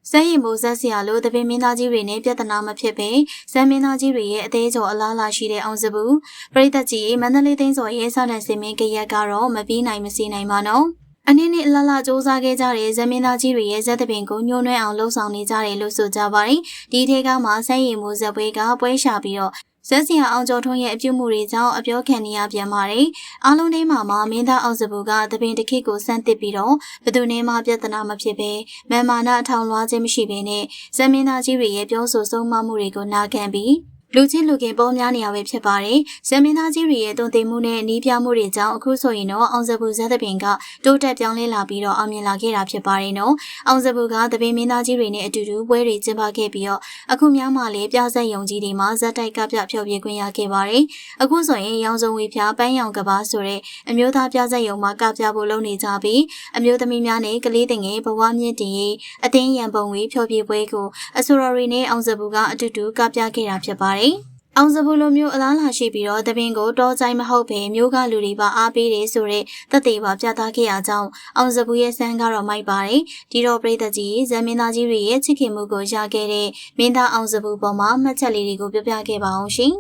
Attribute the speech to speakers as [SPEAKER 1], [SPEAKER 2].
[SPEAKER 1] စမ်းရည်မိုးဆက်စရာလိုတပင်မင်းသားကြီးတွေနဲ့ပြဿနာမဖြစ်ပဲဇမ်းမင်းသားကြီးတွေရဲ့အသေးကျော်အလားလာရှိတဲ့အောင်စပူပရိသတ်ကြီးမန္တလေးသိန်းစော်ရဲ့ဆောက်တဲ့စင်မင်းကရက်ကတော့မပြီးနိုင်မစီနိုင်ပါနော်အနည်းနဲ့အလားလာစူးစမ်းခဲ့ကြတဲ့ဇမ်းမင်းသားကြီးတွေရဲ့ဇက်တပင်ကိုညှိုးနှွဲအောင်လှုံ့ဆော်နေကြတယ်လို့ဆိုကြပါတယ်ဒီထဲကမှစမ်းရည်မိုးဆက်ပွဲကပွဲရှာပြီးတော့ဇက်စရာအောင်ကျော်ထွန်းရဲ့အပြုမှုတွေကြောင့်အပြောခံနေရပြန်ပါတယ်။အားလုံးထဲမှာမင်းသားအောင်စပူကတပင်တစ်ခေတ်ကိုစမ်းသစ်ပြီးတော့ဘယ်သူနဲ့မှပြဿနာမဖြစ်ပဲမန်မာနအထောင်လွှားခြင်းမရှိဘဲနဲ့ဇက်မင်းသားကြီးတွေရဲ့ပြောဆိုဆုံးမမှုတွေကိုနာခံပြီးလူချင်းလူခင်ပေါ်များနေရပဲဖြစ်ပါတယ်။ဇက်မင်းသားကြီးတွေရဲ့တုံ့တင်မှုနဲ့နီးပြမှုတွေကြောင့်အခုဆိုရင်တော့အောင်စပူဇက်တပင်ကတိုးတက်ပြောင်းလဲလာပြီးတော့အောင်မြင်လာခဲ့တာဖြစ်ပါတယ်နော်။အောင်စပူကတပင်မင်းသားကြီးတွေနဲ့အတူတူပွဲတွေကျင်းပခဲ့ပြီးတော့အခုများမှလည်းပြဆက်ယုံကြီးတွေမှာဇက်တိုက်ကပြဖျော်ပြခွင့်ရခဲ့ပါတယ်။အခုဆိုရင်ရောင်စုံဝေဖျားပန်းရောင်ကဘာဆိုတဲ့အမျိုးသားပြဆက်ယုံမှာကပြဖို့လုပ်နေကြပြီးအမျိုးသမီးများနဲ့ကလေးတင်ငယ်ဘဝမြင့်တင်ရေးအသင်းရန်ပုံဝေဖျော်ပြပွဲကိုအဆိုတော်တွေနဲ့အောင်စပူကအတူတူကပြခဲ့တာဖြစ်ပါတယ်။အောင်စပူလိုမျိုးအလားလာရှိပြီးတော့တပင်ကိုတောချိုင်းမဟုတ်ပဲမျိုးကလူတွေပါအားပေးတယ်ဆိုတဲ့သက်သေပါပြသခဲ့ရကြောင်းအောင်စပူရဲ့စံကတော့မိုက်ပါတယ်ဒီတော့ပရိသတ်ကြီးဇမ်မင်းသားကြီးတွေရဲ့ချစ်ခင်မှုကိုရခဲ့တဲ့မင်းသားအောင်စပူပေါ်မှာမှတ်ချက်လေးတွေကိုပြောပြခဲ့ပါအောင်ရှင်